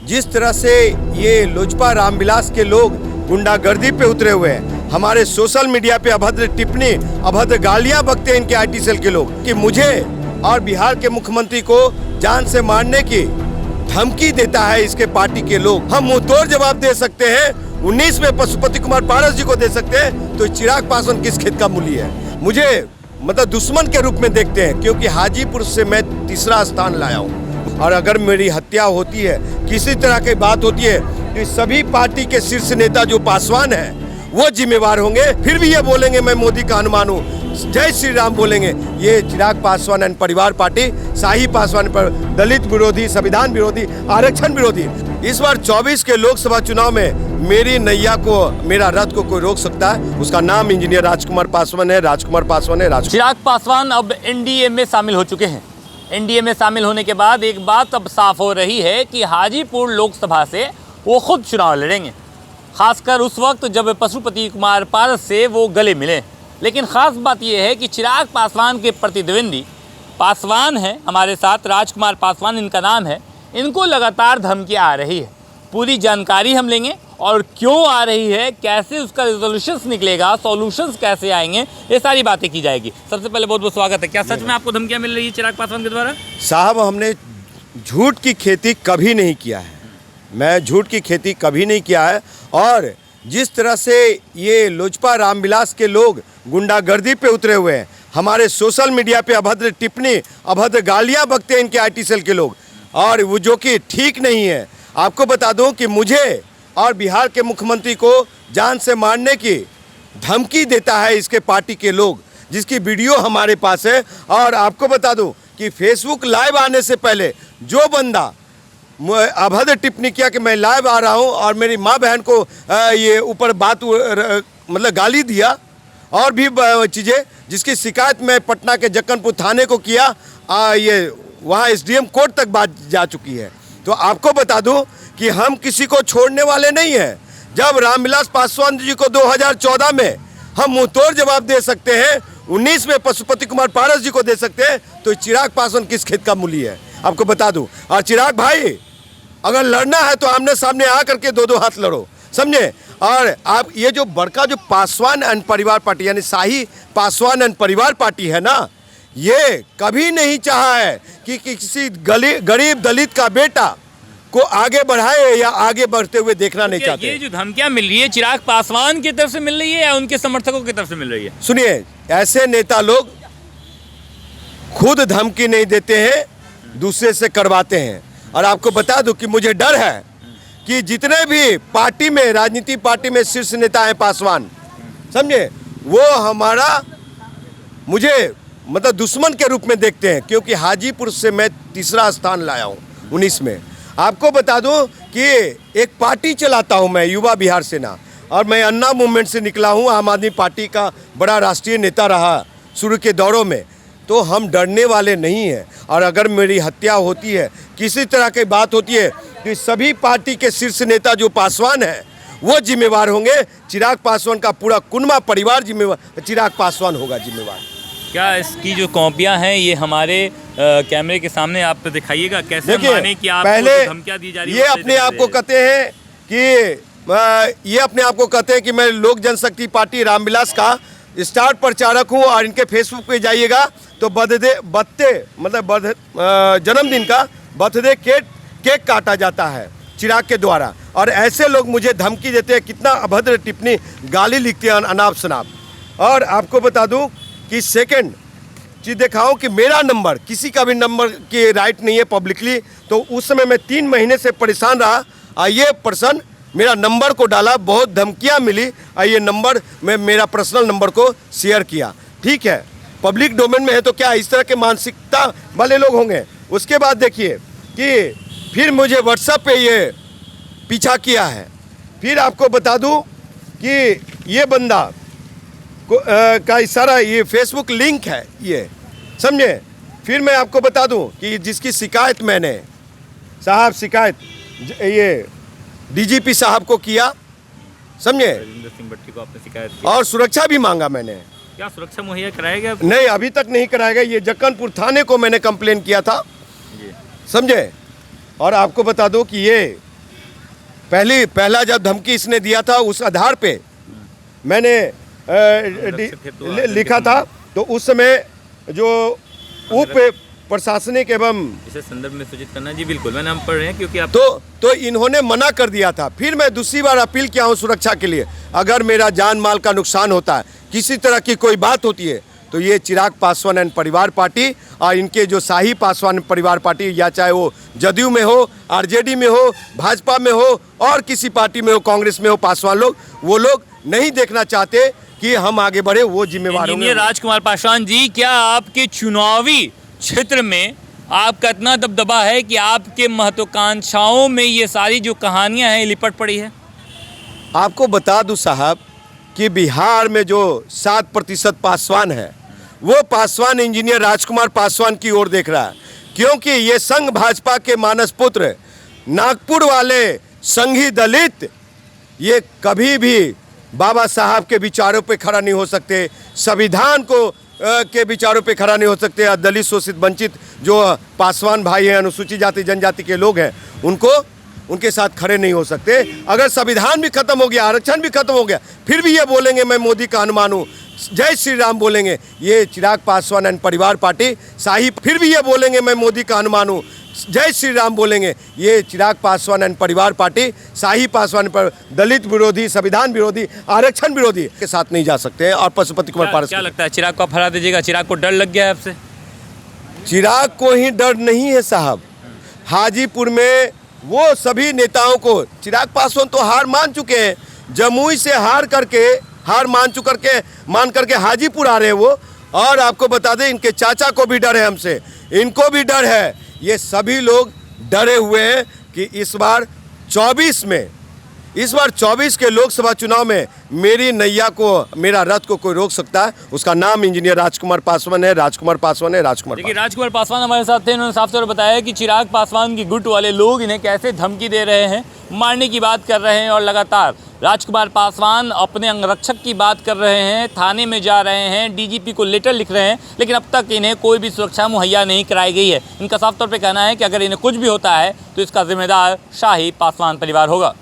जिस तरह से ये लोजपा रामविलास के लोग गुंडागर्दी पे उतरे हुए हैं, हमारे सोशल मीडिया पे अभद्र टिप्पणी, अभद्र गालियां बकते हैं इनके आईटी सेल के लोग कि मुझे और बिहार के मुख्यमंत्री को जान से मारने की धमकी देता है इसके पार्टी के लोग। हम मुंहतोड़ जवाब दे सकते हैं, 19 में पशुपति कुमार पारस जी को दे सकते हैं, तो चिराग पासवान किस खेत का मूली है। मुझे मतलब दुश्मन के रूप में देखते हैं, क्योंकि हाजीपुर से मैं तीसरा स्थान लाया हूँ। और अगर मेरी हत्या होती है, किसी तरह की बात होती है, तो सभी पार्टी के शीर्ष नेता जो पासवान हैं वो जिम्मेवार होंगे। फिर भी ये बोलेंगे मैं मोदी का हनुमान हूँ, जय श्री राम बोलेंगे। ये चिराग पासवान एंड परिवार पार्टी शाही पासवान पर दलित विरोधी, संविधान विरोधी, आरक्षण विरोधी। इस बार 24 के लोकसभा चुनाव में मेरी नैया को, मेरा रथ को कोई रोक सकता है, उसका नाम इंजीनियर राजकुमार पासवान है। राजकुमार पासवान है। चिराग पासवान अब एनडीए में शामिल हो चुके हैं। एनडीए में शामिल होने के बाद एक बात अब साफ हो रही है कि हाजीपुर लोकसभा से वो खुद चुनाव लड़ेंगे, खासकर उस वक्त जब पशुपति कुमार पारस से वो गले मिले। लेकिन ख़ास बात यह है कि चिराग पासवान के प्रतिद्वंदी पासवान हैं हमारे साथ, राजकुमार पासवान इनका नाम है। इनको लगातार धमकियाँ आ रही है, पूरी जानकारी हम लेंगे और क्यों आ रही है, कैसे उसका रिजोल्यूशंस निकलेगा, सॉल्यूशंस कैसे आएंगे, ये सारी बातें की जाएगी। सबसे पहले बहुत बहुत स्वागत है। क्या सच में आपको धमकियाँ मिल रही है चिराग पासवान के द्वारा? साहब, हमने झूठ की खेती कभी नहीं किया है। मैं झूठ की खेती कभी नहीं किया है। और जिस तरह से ये लोजपा रामविलास के लोग गुंडागर्दी पे उतरे हुए हैं, हमारे सोशल मीडिया पे अभद्र टिप्पणी, अभद्र गालियां बकते हैं इनके आईटी सेल के लोग, और वो जो कि ठीक नहीं है। आपको बता दूं कि मुझे और बिहार के मुख्यमंत्री को जान से मारने की धमकी देता है इसके पार्टी के लोग, जिसकी वीडियो हमारे पास है। और आपको बता दूं कि फेसबुक लाइव आने से पहले जो बंदा अभद्र टिप्पणी किया कि मैं लाइव आ रहा हूं और मेरी माँ बहन को ये ऊपर बात मतलब गाली दिया और भी चीज़ें, जिसकी शिकायत मैं पटना के जक्कनपुर थाने को किया, ये वहाँ एसडीएम कोर्ट तक बात जा चुकी है। तो आपको बता दूं कि हम किसी को छोड़ने वाले नहीं हैं। जब रामविलास पासवान जी को 2014 में हम मुंहतोड़ जवाब दे सकते हैं, 19 में पशुपति कुमार पारस जी को दे सकते हैं, तो चिराग पासवान किस खेत का मूली है, आपको बता दूं। और चिराग भाई, अगर लड़ना है तो आमने सामने आ करके दो हाथ लड़ो, समझे। और आप ये जो बड़का जो पासवान एंड परिवार पार्टी, यानी शाही पासवान एंड परिवार पार्टी है ना, ये कभी नहीं चाहा है कि किसी गरीब दलित का बेटा को आगे बढ़ाए या आगे बढ़ते हुए देखना नहीं चाहते। ये जो धमकियां मिल रही है चिराग पासवान की तरफ से मिल रही है या उनके समर्थकों की तरफ से मिल रही है? सुनिए, ऐसे नेता लोग खुद धमकी नहीं देते हैं, दूसरे से करवाते हैं। और आपको बता दूं कि मुझे डर है कि जितने भी पार्टी में, राजनीति पार्टी में शीर्ष नेता हैं पासवान, समझे, वो हमारा मुझे मतलब दुश्मन के रूप में देखते हैं, क्योंकि हाजीपुर से मैं तीसरा स्थान लाया हूँ 19 में। आपको बता दूं कि एक पार्टी चलाता हूँ मैं, युवा बिहार सेना, और मैं अन्ना मूवमेंट से निकला हूँ, आम आदमी पार्टी का बड़ा राष्ट्रीय नेता रहा शुरू के दौरों में। तो हम डरने वाले नहीं हैं। और अगर मेरी हत्या होती है, किसी तरह की बात होती है, तो सभी पार्टी के शीर्ष नेता जो पासवान हैं वो जिम्मेवार होंगे। चिराग पासवान का पूरा कुनबा परिवार जिम्मेवार, चिराग पासवान होगा जिम्मेवार। क्या इसकी जो कॉपियां हैं ये हमारे कैमरे के सामने आप तो दिखाइएगा, कैसे माने कि आप पहले धमकियां दी जा रही है? ये अपने आप को कहते हैं कि मैं लोक जनशक्ति पार्टी रामविलास का स्टार प्रचारक हूँ, और इनके फेसबुक पे जाइएगा तो जन्मदिन का बर्थडे केक काटा जाता है चिराग के द्वारा। और ऐसे लोग मुझे धमकी देते हैं, कितना अभद्र टिप्पणी, गाली लिखते हैं अनाप शनाप। और आपको बता दूं कि सेकंड चीज़ दिखाऊं कि मेरा नंबर, किसी का भी नंबर की राइट नहीं है पब्लिकली। तो उस समय मैं 3 महीने से परेशान रहा, और ये पर्सन मेरा नंबर को डाला, बहुत धमकियां मिली, और ये नंबर मैं मेरा पर्सनल नंबर को शेयर किया। ठीक है, पब्लिक डोमेन में है तो क्या इस तरह के मानसिकता वाले लोग होंगे। उसके बाद देखिए कि फिर मुझे व्हाट्सएप पे ये पीछा किया है। फिर आपको बता दूं कि ये बंदा का सारा ये फेसबुक लिंक है, ये समझे। फिर मैं आपको बता दूं कि जिसकी शिकायत मैंने साहब ये डीजीपी साहब को किया, समझे, राजेंद्र सिंह भट्टी को आपने शिकायत की और सुरक्षा भी मांगा मैंने। क्या सुरक्षा मुहैया कराया गया? नहीं, अभी तक नहीं कराया गया। ये जक्कनपुर थाने को मैंने कंप्लेन किया था, समझे। और आपको बता दो कि ये पहला जब धमकी इसने दिया था उस आधार पे मैंने लिखा था, तो उस समय जो उप प्रशासनिक एवं इसे संदर्भ में सूचित करना। जी बिल्कुल, मैंने हम पढ़ रहे हैं क्योंकि आप तो इन्होंने मना कर दिया था। फिर मैं दूसरी बार अपील किया हूँ सुरक्षा के लिए, अगर मेरा जान माल का नुकसान होता है, किसी तरह की कोई बात होती है, तो ये चिराग पासवान एंड परिवार पार्टी और इनके जो शाही पासवान परिवार पार्टी, या चाहे वो जदयू में हो, आरजेडी में हो, भाजपा में हो और किसी पार्टी में हो, कांग्रेस में हो, पासवान लोग, वो लोग नहीं देखना चाहते कि हम आगे बढ़े, वो जिम्मेवार होंगे। राजकुमार पासवान जी, क्या आपके चुनावी क्षेत्र में आपका इतना दबदबा है कि आपके महत्वाकांक्षाओं में ये सारी जो कहानियां हैं लिपट पड़ी है? आपको बता दूं साहब कि बिहार में जो 7% पासवान है, वो पासवान इंजीनियर राजकुमार पासवान की ओर देख रहा है, क्योंकि ये संघ भाजपा के मानस पुत्र नागपुर वाले संघी दलित ये कभी भी बाबा साहब के विचारों पे खड़ा नहीं हो सकते, संविधान को के विचारों पे खड़ा नहीं हो सकते। दलित शोषित वंचित जो पासवान भाई हैं, अनुसूचित जाति जनजाति के लोग हैं, उनके साथ खड़े नहीं हो सकते। अगर संविधान भी खत्म हो गया, आरक्षण भी खत्म हो गया, फिर भी ये बोलेंगे मैं मोदी का हनुमान हूँ, जय श्री राम बोलेंगे। ये चिराग पासवान एंड परिवार पार्टी शाही, फिर भी ये बोलेंगे मैं मोदी का हनुमान हूँ, जय श्री राम बोलेंगे। ये चिराग पासवान एंड परिवार पार्टी शाही पासवान पर दलित विरोधी, संविधान विरोधी, आरक्षण विरोधी के साथ नहीं जा सकते। और पशुपति कुमार पारस, क्या लगता है चिराग को आप हरा दीजिएगा? चिराग को डर लग गया है आपसे? चिराग को ही डर नहीं है साहब। हाजीपुर में वो सभी नेताओं को, चिराग पासवान तो हार मान चुके हैं, जमुई से हार मान करके हाजीपुर आ रहे हैं वो। और आपको बता दें, इनके चाचा को भी डर है हमसे, इनको भी डर है। ये सभी लोग डरे हुए हैं कि इस बार 24 के लोकसभा चुनाव में मेरी नैया को, मेरा रथ को कोई रोक सकता है। उसका नाम इंजीनियर राजकुमार पासवान है, राजकुमार पासवान है, राजकुमार। देखिए, राजकुमार पासवान हमारे साथ थे, उन्होंने साफ तौर पर बताया कि चिराग पासवान की गुट वाले लोग इन्हें कैसे धमकी दे रहे हैं, मारने की बात कर रहे हैं, और लगातार राजकुमार पासवान अपने अंगरक्षक की बात कर रहे हैं, थाने में जा रहे हैं, डीजीपी को लेटर लिख रहे हैं, लेकिन अब तक इन्हें कोई भी सुरक्षा मुहैया नहीं कराई गई है। इनका साफ तौर पर कहना है कि अगर इन्हें कुछ भी होता है तो इसका जिम्मेदार शाही पासवान परिवार होगा।